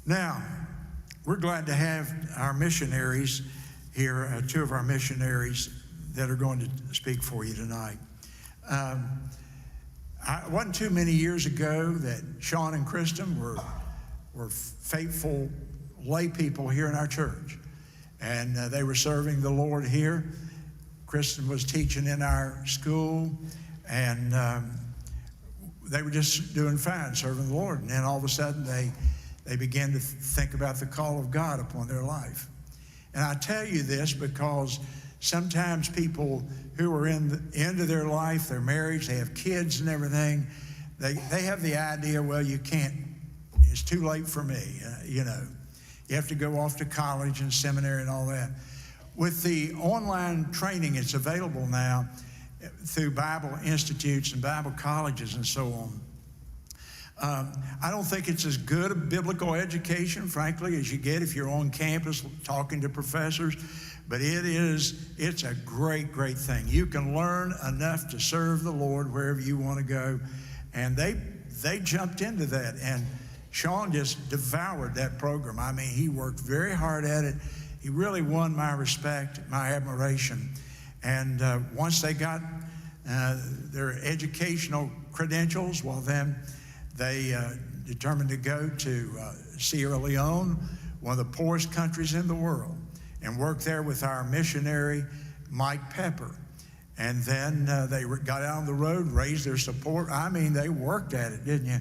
Now, we're glad to have our missionaries here, two of our missionaries that are going to speak for you tonight. It wasn't too many years ago that Shaun and Christin were faithful lay people here in our church, and they were serving the Lord here. Christin was teaching in our school, and they were just doing fine, serving the Lord. And then all of a sudden, they began to think about the call of God upon their life. And I tell you this because sometimes people who are in the end of their life, their marriage, they have kids and everything, they have the idea, well, you can't, it's too late for me, you know. You have to go off to college and seminary and all that. With the online training, it's available now through Bible institutes and Bible colleges and so on. I don't think it's as good a biblical education, frankly, as you get if you're on campus talking to professors, but it's a great, great thing. You can learn enough to serve the Lord wherever you want to go, and they jumped into that, and Shaun just devoured that program. I mean, he worked very hard at it. He really won my respect, my admiration, and once they got their educational credentials, well then, they determined to go to Sierra Leone, one of the poorest countries in the world, and work there with our missionary, Mike Pepper. And then they got out on the road, raised their support. I mean, they worked at it, didn't you?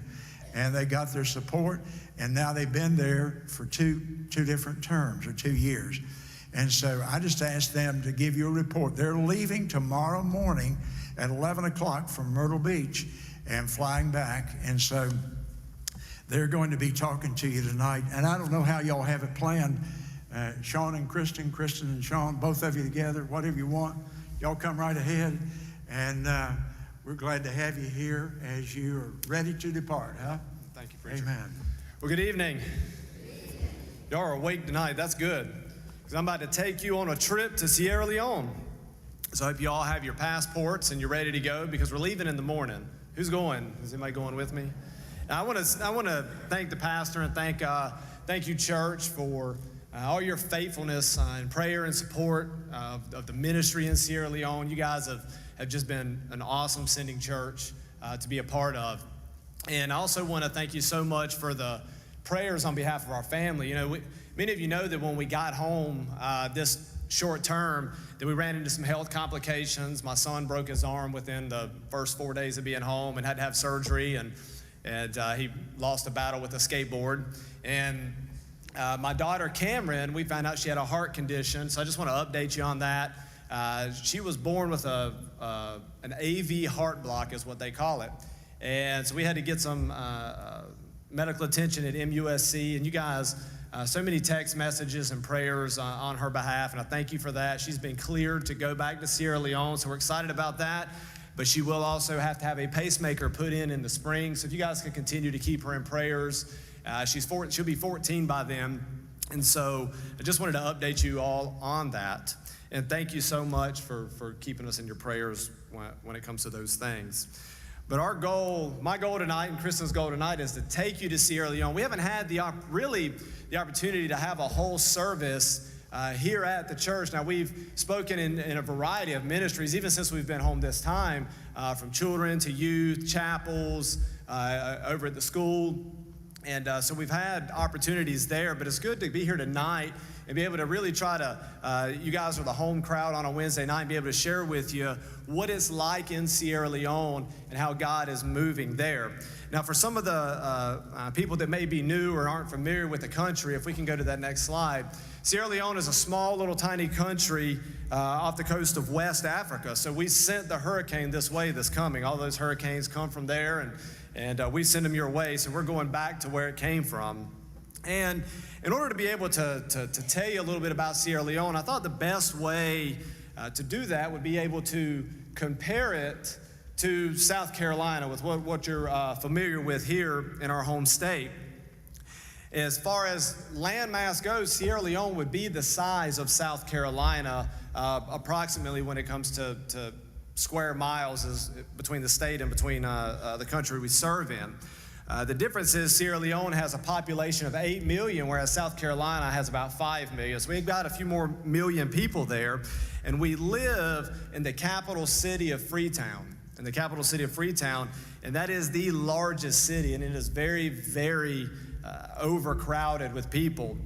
And they got their support, and now they've been there for two different terms, or 2 years. And so I just asked them to give you a report. They're leaving tomorrow morning at 11 o'clock from Myrtle Beach and flying back, and so they're going to be talking to you tonight. And I don't know how y'all have it planned. Shaun and Christin and Shaun, both of you together, whatever you want. Y'all come right ahead, and we're glad to have you here as you are ready to depart, huh? Thank you, preacher. Amen. Well, good evening. Y'all are awake tonight. That's good, because I'm about to take you on a trip to Sierra Leone. So I hope you all have your passports and you're ready to go, because we're leaving in the morning. Who's going? Is anybody going with me? And I want to thank the pastor and thank you, church, for all your faithfulness in prayer and support of the ministry in Sierra Leone. You guys have just been an awesome sending church to be a part of. And I also want to thank you so much for the prayers on behalf of our family. You know, many of you know that when we got home this short term, that we ran into some health complications. My son broke his arm within the first 4 days of being home and had to have surgery, and he lost a battle with a skateboard. And my daughter Cameron, we found out she had a heart condition, so I just want to update you on that. She was born with an AV heart block, is what they call it. And so we had to get some medical attention at MUSC, and you guys, so many text messages and prayers on her behalf, and I thank you for that. She's been cleared to go back to Sierra Leone, so we're excited about that. But she will also have to have a pacemaker put in the spring, so if you guys can continue to keep her in prayers. She'll be 14 by then, and so I just wanted to update you all on that. And thank you so much for keeping us in your prayers when it comes to those things. But our goal, my goal tonight, and Kristen's goal tonight, is to take you to Sierra Leone. We haven't had the opportunity to have a whole service here at the church. Now, we've spoken in a variety of ministries, even since we've been home this time, from children to youth, chapels, over at the school. And so we've had opportunities there, but it's good to be here tonight and be able to really try to, you guys are the home crowd on a Wednesday night, and be able to share with you what it's like in Sierra Leone and how God is moving there. Now, for some of the people that may be new or aren't familiar with the country, if we can go to that next slide, Sierra Leone is a small little tiny country off the coast of West Africa. So we sent the hurricane this way that's coming. All those hurricanes come from there, and we send them your way, so we're going back to where it came from. And in order to be able to tell you a little bit about Sierra Leone, I thought the best way to do that would be able to compare it to South Carolina, with what you're familiar with here in our home state. As far as landmass goes, Sierra Leone would be the size of South Carolina, approximately, when it comes to square miles between the state and between the country we serve in. The difference is Sierra Leone has a population of 8 million, whereas South Carolina has about 5 million. So we've got a few more million people there, and we live in the capital city of Freetown. In the capital city of Freetown, and that is the largest city, and it is very, very overcrowded with people.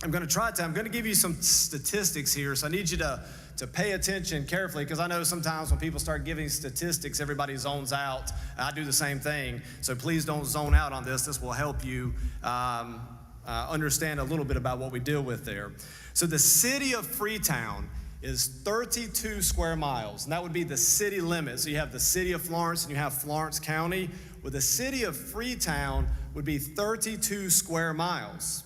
I'm going to give you some statistics here, so I need you to pay attention carefully, because I know sometimes when people start giving statistics, everybody zones out. I do the same thing, so please don't zone out on this. This will help you understand a little bit about what we deal with there. So the city of Freetown is 32 square miles, and that would be the city limit. So you have the city of Florence and you have Florence County. Well, the city of Freetown would be 32 square miles.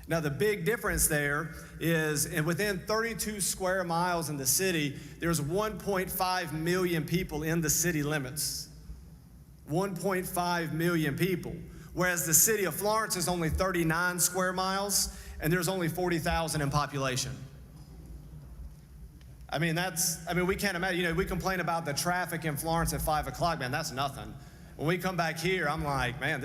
Now, the big difference there is, and within 32 square miles in the city, there's 1.5 million people in the city limits. 1.5 million people. Whereas the city of Florence is only 39 square miles, and there's only 40,000 in population. I mean, we can't imagine, we complain about the traffic in Florence at 5 o'clock, man, that's nothing. When we come back here, I'm like, man,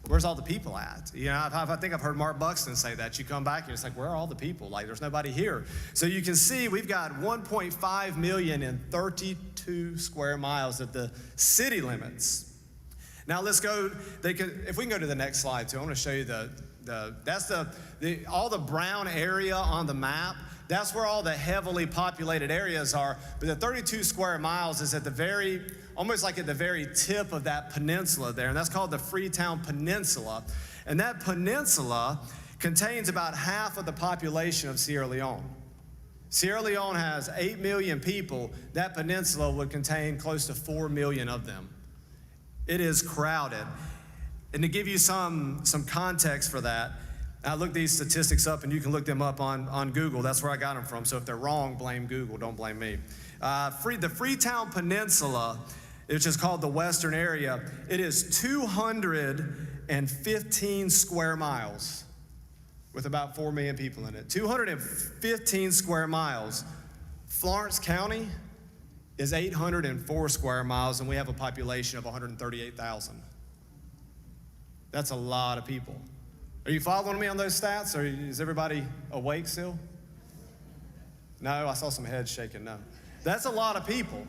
where's all the people at? I think I've heard Mark Buxton say that. You come back and it's like, where are all the people? Like, there's nobody here. So you can see we've got 1.5 million in 32 square miles of the city limits. Now let's go, if we can go to the next slide too, I want to show you that's all the brown area on the map. That's where all the heavily populated areas are. But the 32 square miles is almost like at the very tip of that peninsula there. And that's called the Freetown Peninsula. And that peninsula contains about half of the population of Sierra Leone. Sierra Leone has 8 million people. That peninsula would contain close to 4 million of them. It is crowded. And to give you some context for that, I looked these statistics up, and you can look them up on Google. That's where I got them from. So if they're wrong, blame Google. Don't blame me. The Freetown Peninsula, which is called the Western area, it is 215 square miles with about 4 million people in it. 215 square miles. Florence County is 804 square miles, and we have a population of 138,000. That's a lot of people. Are you following me on those stats, or is everybody awake still? No, I saw some heads shaking, no. That's a lot of people.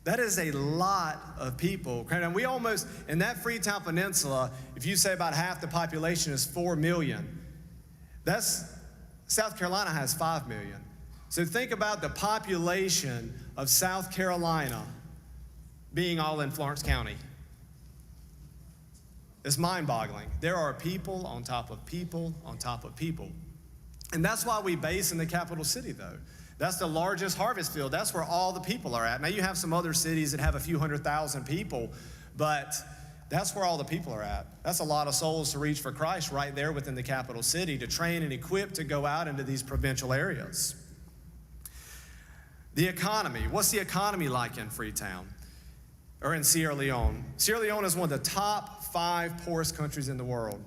That is a lot of people. And we almost, in that Freetown Peninsula, if you say about half the population is 4 million, South Carolina has 5 million. So think about the population of South Carolina being all in Florence County. It's mind-boggling. There are people on top of people on top of people. And that's why we base in the capital city, though. That's the largest harvest field. That's where all the people are at. Now, you have some other cities that have a few 100,000 people, but that's where all the people are at. That's a lot of souls to reach for Christ right there within the capital city, to train and equip to go out into these provincial areas. The economy. What's the economy like in Freetown or in Sierra Leone? Sierra Leone is one of the top 5 poorest countries in the world.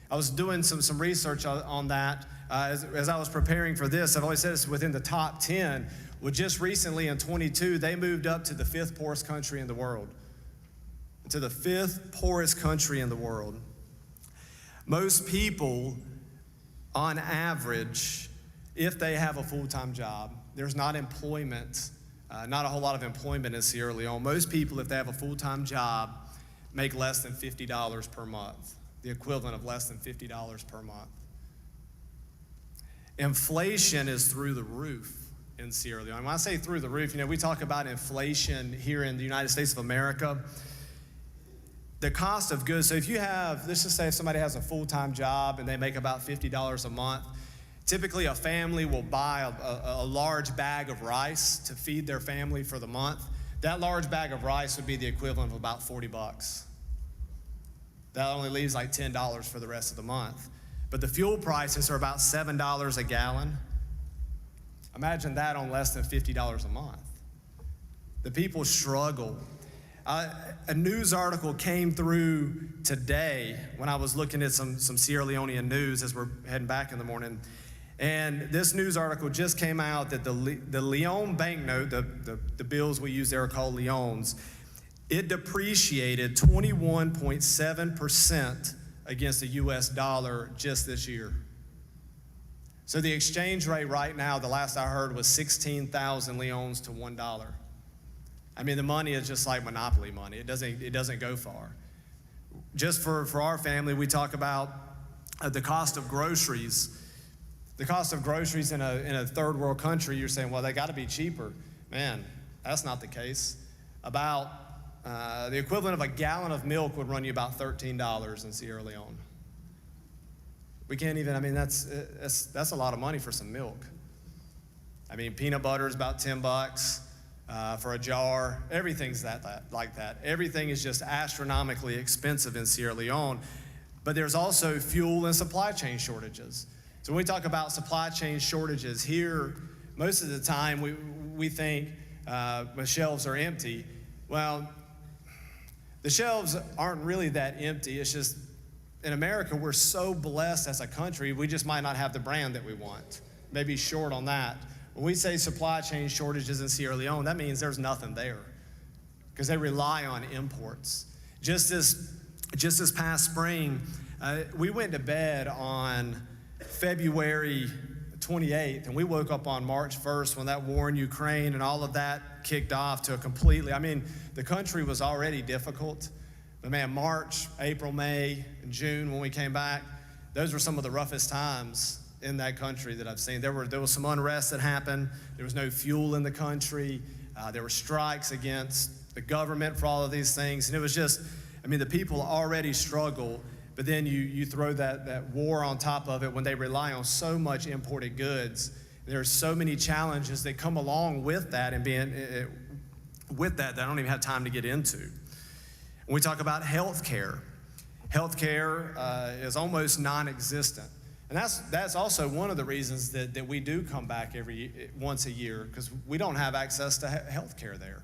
I was doing some research on that as I was preparing for this. I've always said it's within the top 10. Well, just recently in 22, they moved up to the 5th poorest country in the world. To the 5th poorest country in the world. Most people, on average, if they have a full-time job, there's not a whole lot of employment in Sierra Leone. Most people, if they have a full-time job, make less than $50 per month, the equivalent of less than $50 per month. Inflation is through the roof in Sierra Leone. When I say through the roof, we talk about inflation here in the United States of America. The cost of goods, so let's just say if somebody has a full-time job and they make about $50 a month, typically a family will buy a large bag of rice to feed their family for the month. That large bag of rice would be the equivalent of about $40. That only leaves like $10 for the rest of the month. But the fuel prices are about $7 a gallon. Imagine that on less than $50 a month. The people struggle. A news article came through today when I was looking at some Sierra Leonean news as we're heading back in the morning. And this news article just came out that the Leone banknote, the bills we use there are called Leones, it depreciated 21.7% against the US dollar just this year. So the exchange rate right now, the last I heard, was 16,000 Leones to $1. I mean, the money is just like monopoly money. It doesn't go far. Just for our family, we talk about the cost of groceries. The cost of groceries in a third world country, you're saying, well, they got to be cheaper. Man, that's not the case. About the equivalent of a gallon of milk would run you about $13 in Sierra Leone. We can't even, I mean, that's a lot of money for some milk. I mean, peanut butter is about $10 for a jar. Everything's like that. Everything is just astronomically expensive in Sierra Leone. But there's also fuel and supply chain shortages. So when we talk about supply chain shortages here, most of the time we think the shelves are empty. Well, the shelves aren't really that empty. It's just in America, we're so blessed as a country, we just might not have the brand that we want. Maybe short on that. When we say supply chain shortages in Sierra Leone, that means there's nothing there because they rely on imports. Just this past spring, we went to bed on February 28th, and we woke up on March 1st when that war in Ukraine and all of that kicked off to a completely, I mean, the country was already difficult, but man, March, April, May, and June when we came back, those were some of the roughest times in that country that I've seen. There was some unrest that happened. There was no fuel in the country. There were strikes against the government for all of these things, and it was just, I mean, the people already struggle. But then you throw that war on top of it when they rely on so much imported goods. There's so many challenges that come along with that and with that I don't even have time to get into. When we talk about healthcare is almost non-existent. And that's also one of the reasons that we do come back once a year, because we don't have access to healthcare there.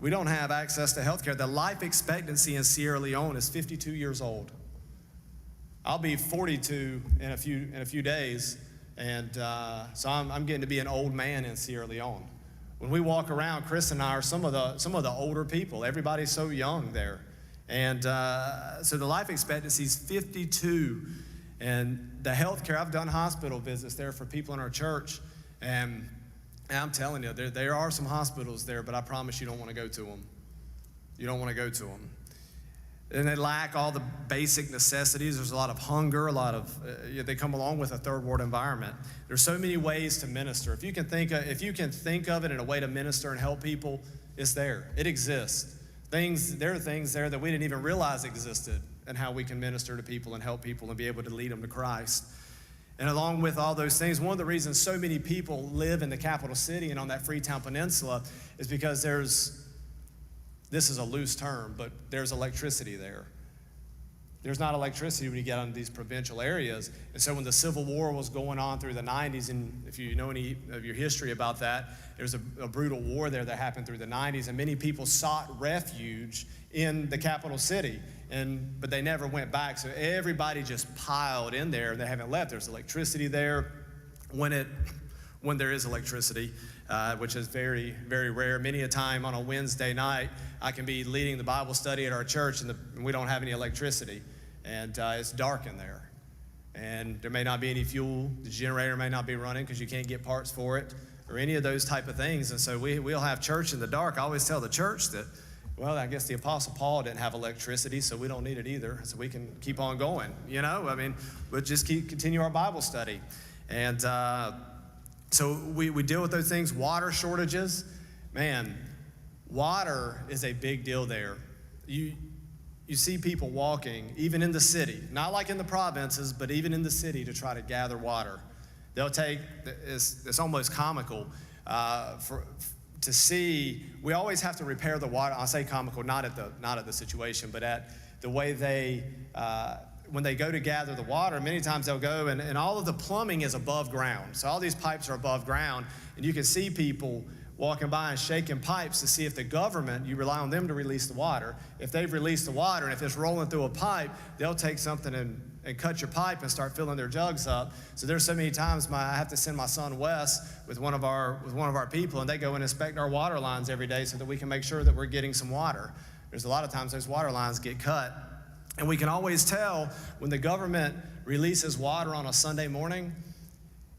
We don't have access to health care. The life expectancy in Sierra Leone is 52 years old. I'll be 42 in a few days, and so I'm getting to be an old man in Sierra Leone. When we walk around, Christin and I are some of the older people. Everybody's so young there, and so the life expectancy is 52. And the health care, I've done hospital visits there for people in our church, and I'm telling you, there are some hospitals there, but I promise you don't want to go to them. You don't want to go to them. And they lack all the basic necessities. There's a lot of hunger, they come along with a third world environment. There's so many ways to minister. If you can think of it in a way to minister and help people, it's there. It exists. There are things there that we didn't even realize existed, and how we can minister to people and help people and be able to lead them to Christ. And along with all those things, one of the reasons so many people live in the capital city and on that Freetown Peninsula is because this is a loose term, but there's electricity there. There's not electricity when you get into these provincial areas. And so when the Civil War was going on through the 90s, and if you know any of your history about that, there was a brutal war there that happened through the 90s, and many people sought refuge in the capital city. But they never went back, so everybody just piled in there, and they haven't left. There's electricity there when there is electricity, which is very, very rare. Many a time on a Wednesday night, I can be leading the Bible study at our church, and we don't have any electricity, and it's dark in there. And there may not be any fuel. The generator may not be running because you can't get parts for it, or any of those type of things. And so we'll have church in the dark. I always tell the church that, well, I guess the Apostle Paul didn't have electricity, so we don't need it either, so we can keep on going, I mean, we'll just continue our Bible study. And so we deal with those things. Water shortages. Man, water is a big deal there. You see people walking, even in the city, not like in the provinces, but even in the city, to try to gather water. They'll take, it's almost comical, to see, we always have to repair the water. I say comical, not at the situation, but at the way when they go to gather the water, many times they'll go and all of the plumbing is above ground. So all these pipes are above ground, and you can see people walking by and shaking pipes to see if the government, you rely on them to release the water. If they've released the water and if it's rolling through a pipe, they'll take something and and cut your pipe and start filling their jugs up. So there's so many times I have to send my son Wes with one of our people, and they go and inspect our water lines every day so that we can make sure that we're getting some water. There's a lot of times those water lines get cut, and we can always tell when the government releases water on a Sunday morning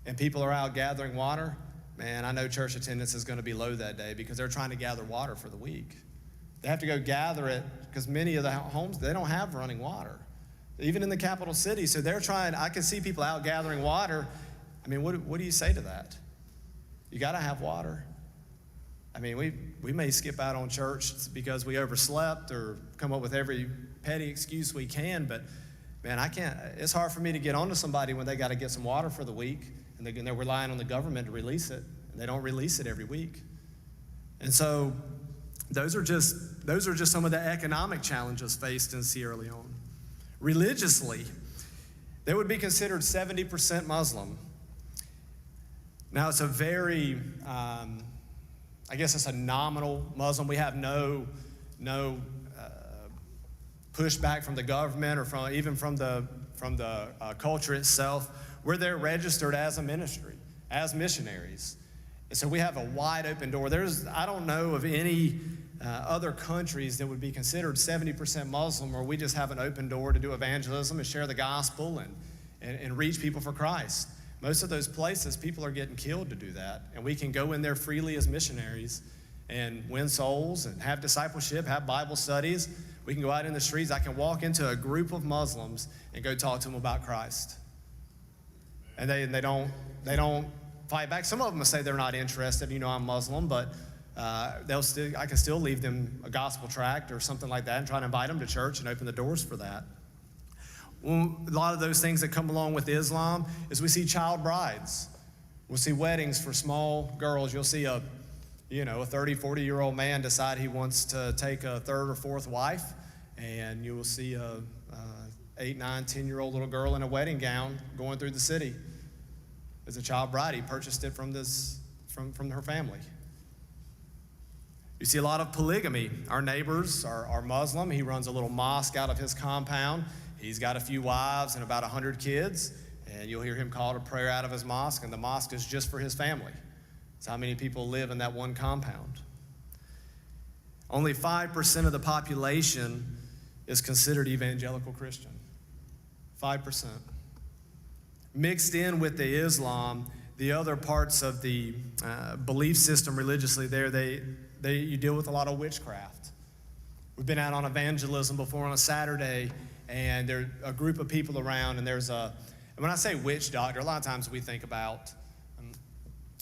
and people are out gathering water. Man, I know church attendance is going to be low that day because they're trying to gather water for the week. They have to go gather it because many of the homes, they don't have running water, even in the capital city. So they're trying, I can see people out gathering water. I mean, what do you say to that? You got to have water. I mean, we may skip out on church because we overslept or come up with every petty excuse we can, but man, it's hard for me to get onto somebody when they got to get some water for the week. And they're relying on the government to release it, and they don't release it every week. And so those are just some of the economic challenges faced in Sierra Leone. Religiously, they would be considered 70% Muslim. Now it's a very, I guess it's a nominal Muslim. We have no pushback from the government or even from the culture itself. We're there registered as a ministry, as missionaries. And so we have a wide open door. I don't know of any other countries that would be considered 70% Muslim where we just have an open door to do evangelism and share the gospel and reach people for Christ. Most of those places, people are getting killed to do that. And we can go in there freely as missionaries and win souls and have discipleship, have Bible studies. We can go out in the streets. I can walk into a group of Muslims and go talk to them about Christ. And they don't fight back. Some of them will say they're not interested. I'm Muslim, but I can still leave them a gospel tract or something like that and try to invite them to church and open the doors for that. Well, a lot of those things that come along with Islam is we see child brides. We'll see weddings for small girls. You'll see a 30, 40-year-old man decide he wants to take a third or fourth wife, and you will see a 8, 9, 10-year-old little girl in a wedding gown going through the city as a child bride. He purchased it from her family. You see a lot of polygamy. Our neighbors are Muslim. He runs a little mosque out of his compound. He's got a few wives and about 100 kids, and you'll hear him call to prayer out of his mosque, and the mosque is just for his family. That's how many people live in that one compound. Only 5% of the population is considered evangelical Christian. 5%. Mixed in with the Islam, the other parts of the belief system religiously you deal with a lot of witchcraft. We've been out on evangelism before on a Saturday, and there's a group of people around, and when I say witch doctor, a lot of times we think about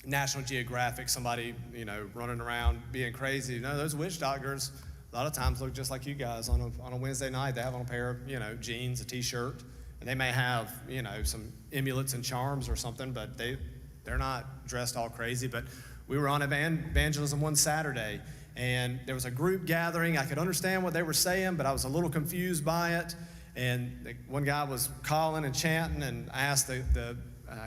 National Geographic, somebody, running around being crazy. No, those witch doctors a lot of times look just like you guys on a Wednesday night. They have on a pair of, jeans, a t-shirt, and they may have, some amulets and charms or something, but they're not dressed all crazy. But we were on evangelism one Saturday, and there was a group gathering. I could understand what they were saying, but I was a little confused by it. And one guy was calling and chanting, and I asked the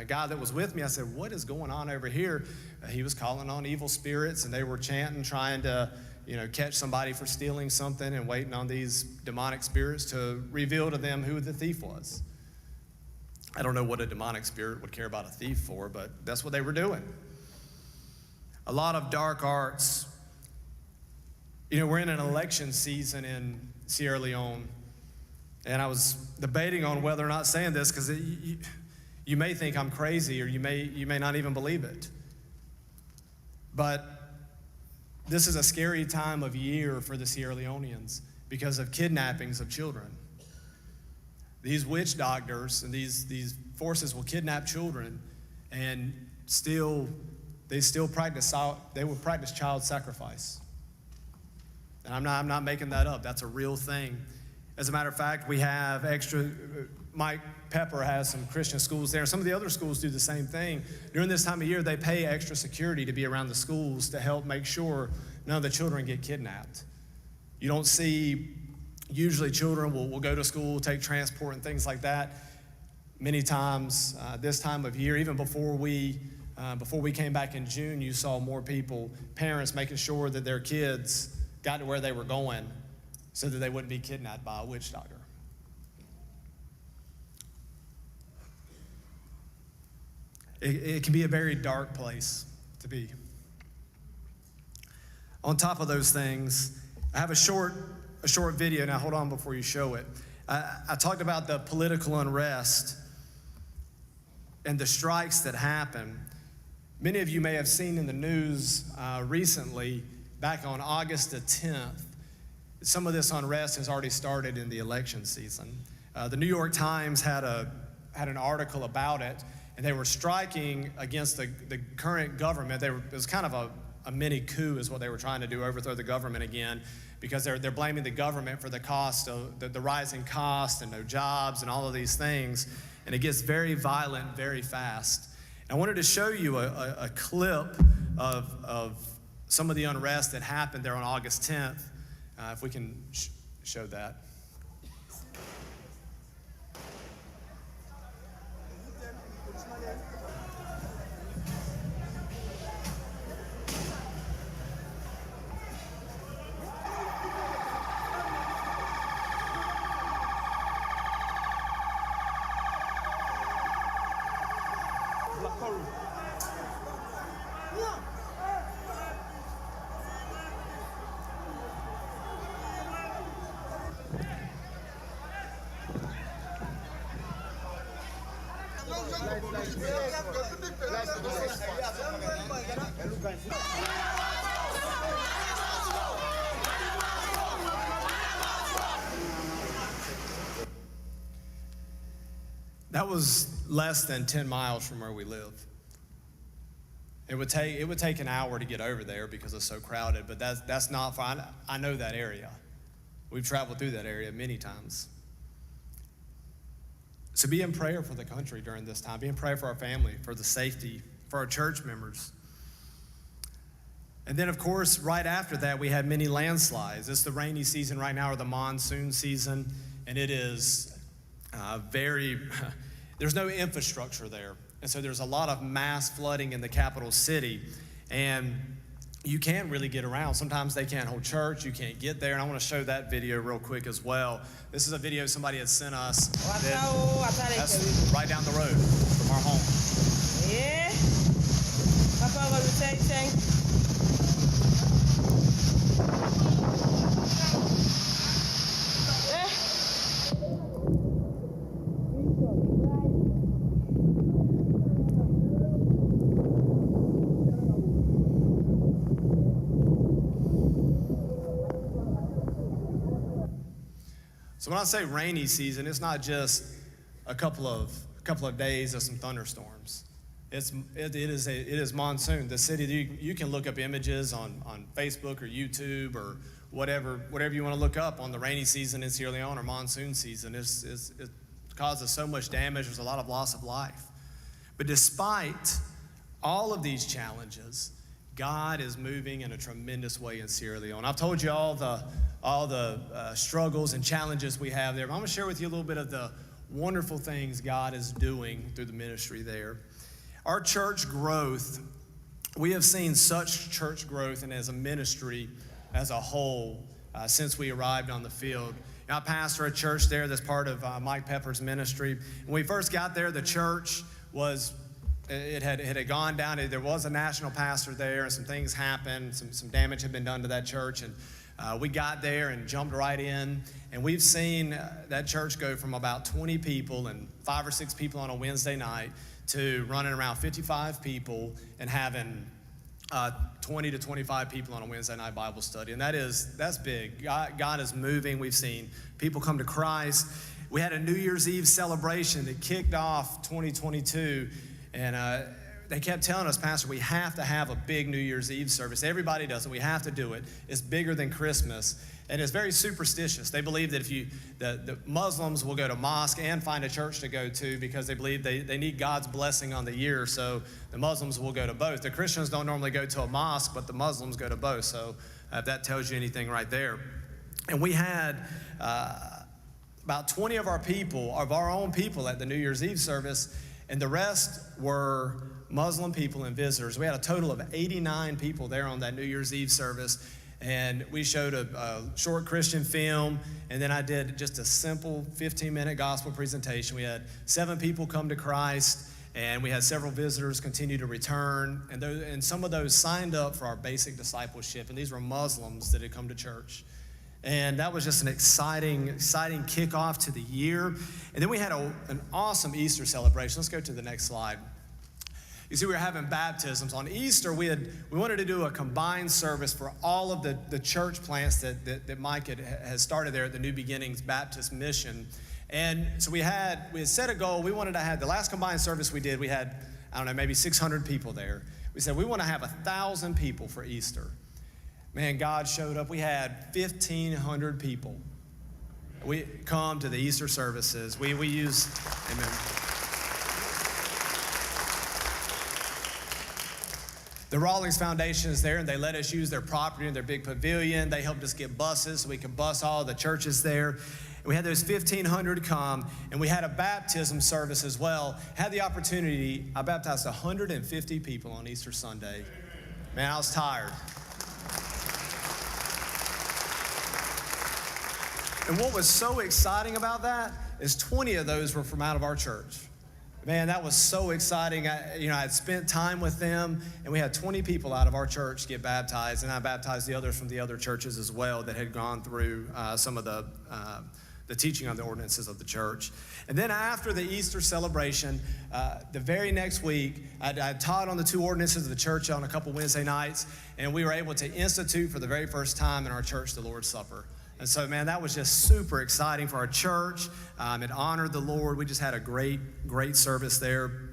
guy that was with me, I said, what is going on over here? He was calling on evil spirits, and they were chanting, trying to catch somebody for stealing something and waiting on these demonic spirits to reveal to them who the thief was. I don't know what a demonic spirit would care about a thief for, but that's what they were doing. A lot of dark arts. We're in an election season in Sierra Leone, and I was debating on whether or not saying this because you may think I'm crazy, or you may not even believe it. But this is a scary time of year for the Sierra Leoneans because of kidnappings of children. These witch doctors and these forces will kidnap children, and they still practice child sacrifice. And I'm not making that up. That's a real thing. As a matter of fact, we have Mike Pepper has some Christian schools there. Some of the other schools do the same thing. During this time of year, they pay extra security to be around the schools to help make sure none of the children get kidnapped. You don't see, usually children will go to school, take transport and things like that. Many times this time of year, even before we came back in June, you saw more people, parents making sure that their kids got to where they were going so that they wouldn't be kidnapped by a witch doctor. it can be a very dark place to be. On top of those things, I have a short video. Now, hold on before you show it. I talked about the political unrest and the strikes that happen. Many of you may have seen in the news recently, back on August the 10th, some of this unrest has already started in the election season. The New York Times had an article about it, and they were striking against the current government. It was kind of a mini coup is what they were trying to do, overthrow the government again, because they're blaming the government for the cost of the rising cost and no jobs and all of these things. And it gets very violent very fast. And I wanted to show you a clip of some of the unrest that happened there on August 10th. If we can show that. That was less than 10 miles from where we live. It would take an hour to get over there because it's so crowded, but that's not fine. I know that area. We've traveled through that area many times. So be in prayer for the country during this time. Be in prayer for our family, for the safety, for our church members. And then, of course, right after that, we had many landslides. It's the rainy season right now, or the monsoon season, and it is there's no infrastructure there. And so there's a lot of mass flooding in the capital city, and you can't really get around. Sometimes they can't hold church, you can't get there, and I want to show that video real quick as well. This is a video somebody had sent us. That's right down the road from our home. Yeah. So when I say rainy season, it's not just a couple of days of some thunderstorms. It is monsoon. The city, you can look up images on Facebook or YouTube or whatever you want to look up on the rainy season in Sierra Leone or monsoon season. It causes so much damage. There's a lot of loss of life. But despite all of these challenges, God is moving in a tremendous way in Sierra Leone. I've told you all the struggles and challenges we have there, but I'm going to share with you a little bit of the wonderful things God is doing through the ministry there. Our church growth, we have seen such church growth and as a ministry as a whole since we arrived on the field. I pastor a church there that's part of Mike Pepper's ministry. When we first got there, the church it had gone down. There was a national pastor there, and some things happened. Some damage had been done to that church, and we got there and jumped right in. And we've seen that church go from about 20 people and 5 or 6 people on a Wednesday night to running around 55 people and having 20 to 25 people on a Wednesday night Bible study. And that's big. God is moving. We've seen people come to Christ. We had a New Year's Eve celebration that kicked off 2022. And they kept telling us, Pastor, we have to have a big New Year's Eve service. Everybody does it. We have to do it. It's bigger than Christmas. And it's very superstitious. They believe that the Muslims will go to mosque and find a church to go to because they believe they need God's blessing on the year. So the Muslims will go to both. The Christians don't normally go to a mosque, but the Muslims go to both. So if that tells you anything right there. And we had about 20 of our own people at the New Year's Eve service, and the rest were Muslim people and visitors. We had a total of 89 people there on that New Year's Eve service. And we showed a short Christian film, and then I did just a simple 15-minute gospel presentation. We had 7 people come to Christ, And we had several visitors continue to return, and some of those signed up for our basic discipleship, and these were Muslims that had come to church. And that was just an exciting kickoff to the year. And then we had an awesome Easter celebration. Let's go to the next slide. You see, we were having baptisms. On Easter, we wanted to do a combined service for all of the church plants that Mike has started there at the New Beginnings Baptist Mission. And so we had set a goal. We wanted to have, the last combined service we did, we had, I don't know, maybe 600 people there. We said, we want to have 1,000 people for Easter. Man, God showed up. We had 1,500 people. We come to the Easter services. We use, amen. The Rawlings Foundation is there, and they let us use their property in their big pavilion. They helped us get buses so we could bus all the churches there. We had those 1,500 come, and we had a baptism service as well. Had the opportunity, I baptized 150 people on Easter Sunday. Man, I was tired. And what was so exciting about that is 20 of those were from out of our church. Man, that was so exciting. I had spent time with them, and we had 20 people out of our church get baptized, and I baptized the others from the other churches as well that had gone through some of the teaching on the ordinances of the church. And then after the Easter celebration, the very next week, I taught on the 2 ordinances of the church on a couple Wednesday nights, and we were able to institute for the very first time in our church the Lord's Supper. And so, man, that was just super exciting for our church. It honored the Lord. We just had a great service there.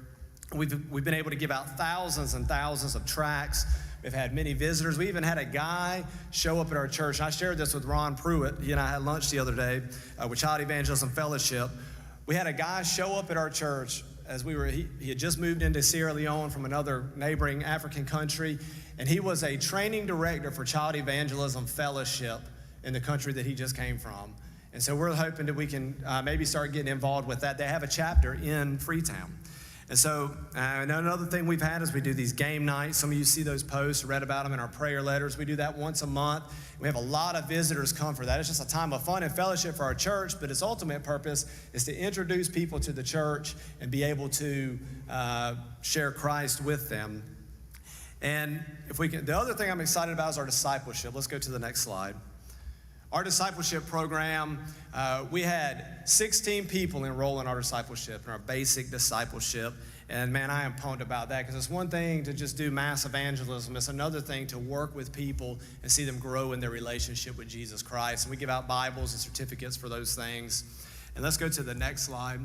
We've been able to give out thousands and thousands of tracts. We've had many visitors. We even had a guy show up at our church. And I shared this with Ron Pruitt. He and I had lunch the other day with Child Evangelism Fellowship. We had a guy show up at our church as he had just moved into Sierra Leone from another neighboring African country. And he was a training director for Child Evangelism Fellowship in the country that he just came from. And so we're hoping that we can maybe start getting involved with that. They have a chapter in Freetown. And so another thing we've had is we do these game nights. Some of you see those posts, read about them in our prayer letters. We do that once a month. We have a lot of visitors come for that. It's just a time of fun and fellowship for our church, but its ultimate purpose is to introduce people to the church and be able to share Christ with them. And the other thing I'm excited about is our discipleship. Let's go to the next slide. Our discipleship program, we had 16 people enroll in our discipleship, in our basic discipleship. And man, I am pumped about that because it's one thing to just do mass evangelism. It's another thing to work with people and see them grow in their relationship with Jesus Christ. And we give out Bibles and certificates for those things. And let's go to the next slide.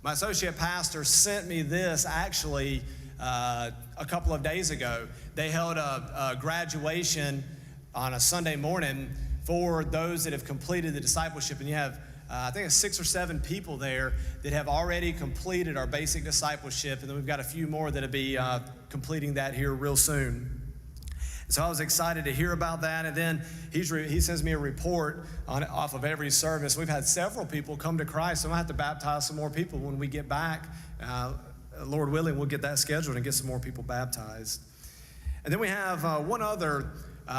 My associate pastor sent me this actually a couple of days ago. They held a graduation on a Sunday morning for those that have completed the discipleship. And you have, I think it's 6 or 7 people there that have already completed our basic discipleship. And then we've got a few more that'll be completing that here real soon. So I was excited to hear about that. And then he sends me a report off of every service. We've had several people come to Christ. So I'm going to have to baptize some more people when we get back. Lord willing, we'll get that scheduled and get some more people baptized. And then we have one other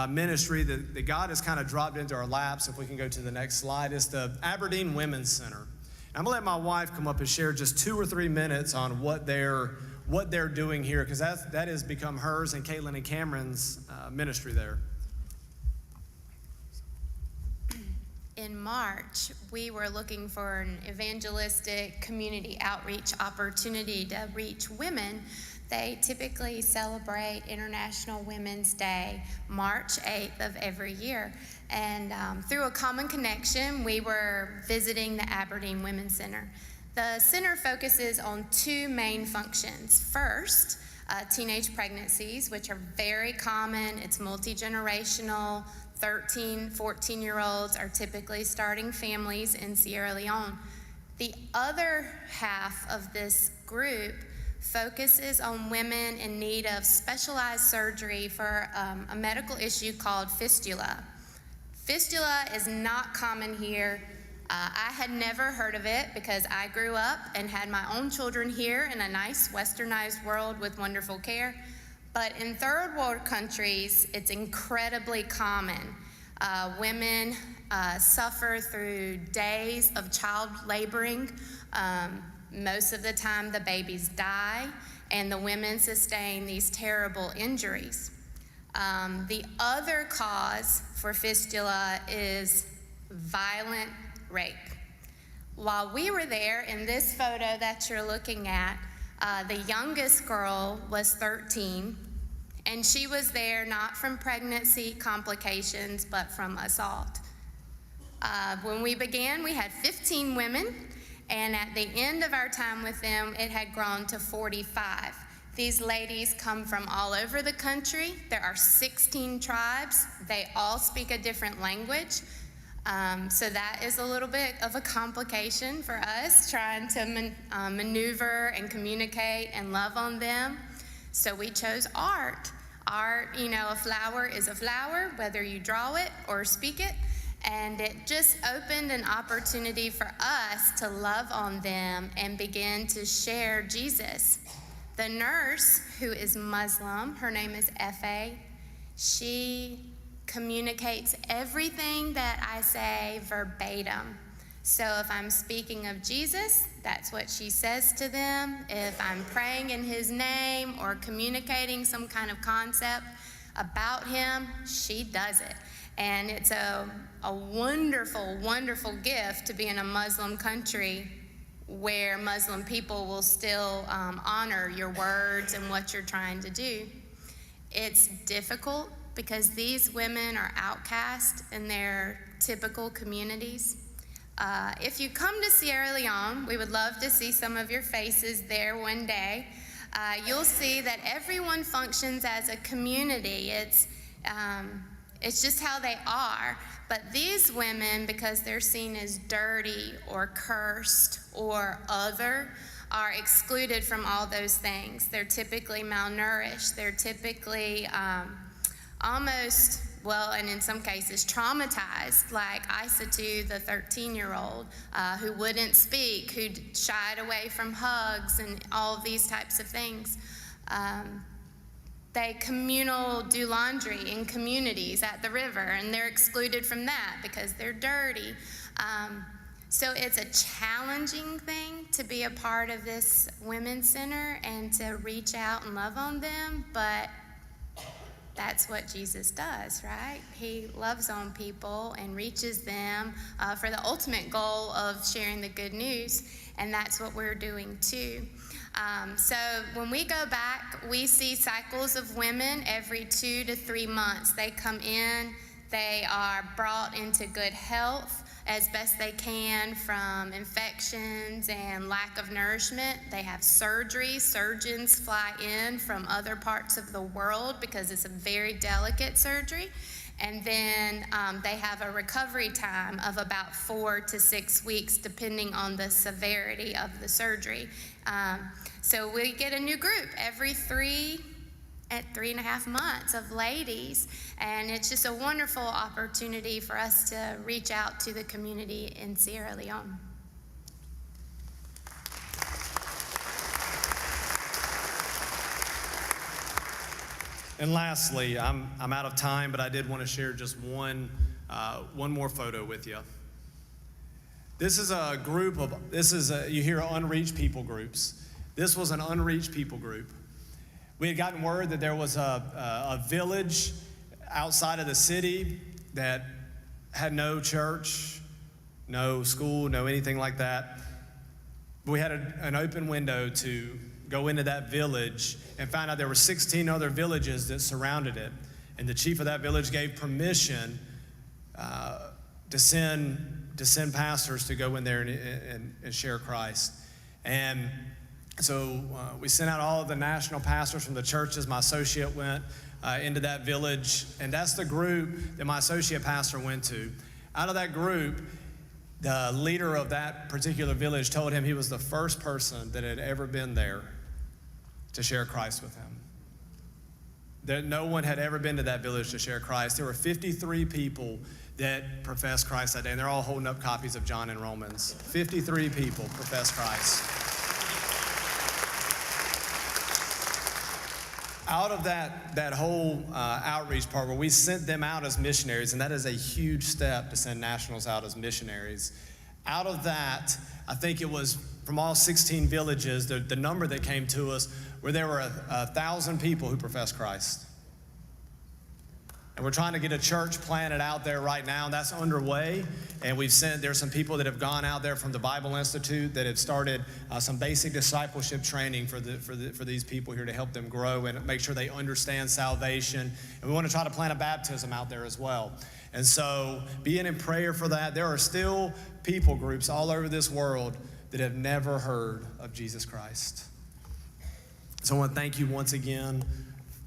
ministry that God has kind of dropped into our laps. If we can go to the next slide, is the Aberdeen Women's Center. And I'm gonna let my wife come up and share just 2 or 3 minutes on what they're doing here, because that has become hers and Caitlin and Cameron's ministry there. In March, we were looking for an evangelistic community outreach opportunity to reach women. They typically celebrate International Women's Day, March 8th of every year. And through a common connection, we were visiting the Aberdeen Women's Center. The center focuses on 2 main functions. First, teenage pregnancies, which are very common. It's multi-generational. 13, 14-year-olds are typically starting families in Sierra Leone. The other half of this group focuses on women in need of specialized surgery for a medical issue called fistula. Fistula is not common here. I had never heard of it because I grew up and had my own children here in a nice westernized world with wonderful care. But in third world countries, it's incredibly common. Women suffer through days of child laboring, Most of the time, the babies die, and the women sustain these terrible injuries. The other cause for fistula is violent rape. While we were there, in this photo that you're looking at, the youngest girl was 13, and she was there not from pregnancy complications, but from assault. When we began, we had 15 women, and at the end of our time with them, it had grown to 45. These ladies come from all over the country. There are 16 tribes. They all speak a different language. So that is a little bit of a complication for us, trying to maneuver and communicate and love on them. So we chose art. Art, a flower is a flower, whether you draw it or speak it. And it just opened an opportunity for us to love on them and begin to share Jesus. The nurse, who is Muslim, her name is F.A., she communicates everything that I say verbatim. So if I'm speaking of Jesus, that's what she says to them. If I'm praying in his name or communicating some kind of concept about him, she does it. And it's a wonderful, wonderful gift to be in a Muslim country where Muslim people will still honor your words and what you're trying to do. It's difficult because these women are outcast in their typical communities. If you come to Sierra Leone, we would love to see some of your faces there one day. You'll see that everyone functions as a community. It's just how they are. But these women, because they're seen as dirty or cursed or other, are excluded from all those things. They're typically malnourished. They're typically almost, and in some cases traumatized, like Isatu, the 13-year-old, who wouldn't speak, who shied away from hugs and all of these types of things. They do laundry in communities at the river, and they're excluded from that because they're dirty. So it's a challenging thing to be a part of this women's center and to reach out and love on them, but that's what Jesus does, right? He loves on people and reaches them for the ultimate goal of sharing the good news, and that's what we're doing too. So when we go back, we see cycles of women every 2 to 3 months. They come in, they are brought into good health as best they can from infections and lack of nourishment. They have surgery. Surgeons fly in from other parts of the world because it's a very delicate surgery. And then they have a recovery time of about 4 to 6 weeks, depending on the severity of the surgery. So we get a new group every 3.5 months of ladies, and it's just a wonderful opportunity for us to reach out to the community in Sierra Leone. And lastly, I'm out of time, but I did want to share just one more photo with you. This is a group of, you hear unreached people groups. This was an unreached people group. We had gotten word that there was a village outside of the city that had no church, no school, no anything like that. We had an open window to go into that village and find out there were 16 other villages that surrounded it. And the chief of that village gave permission to send pastors to go in there and share Christ. And so we sent out all of the national pastors from the churches. My associate went into that village, and that's the group that my associate pastor went to. Out of that group, the leader of that particular village told him he was the first person that had ever been there to share Christ with him. That no one had ever been to that village to share Christ. There were 53 people that professed Christ that day, and they're all holding up copies of John and Romans. 53 people professed Christ. Out of that whole outreach part where we sent them out as missionaries, and that is a huge step to send nationals out as missionaries. Out of that, I think it was from all 16 villages, the number that came to us, where there were 1,000 people who profess Christ. And we're trying to get a church planted out there right now. That's underway. And there's some people that have gone out there from the Bible Institute that have started some basic discipleship training for these people here to help them grow and make sure they understand salvation. And we want to try to plant a baptism out there as well. And so being in prayer for that, there are still people groups all over this world that have never heard of Jesus Christ. So I want to thank you once again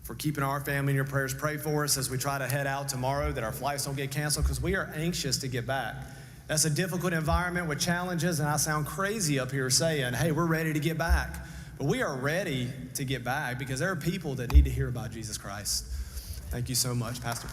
for keeping our family in your prayers. Pray for us as we try to head out tomorrow, that our flights don't get canceled, because we are anxious to get back. That's a difficult environment with challenges, and I sound crazy up here saying, hey, we're ready to get back. But we are ready to get back because there are people that need to hear about Jesus Christ. Thank you so much, Pastor.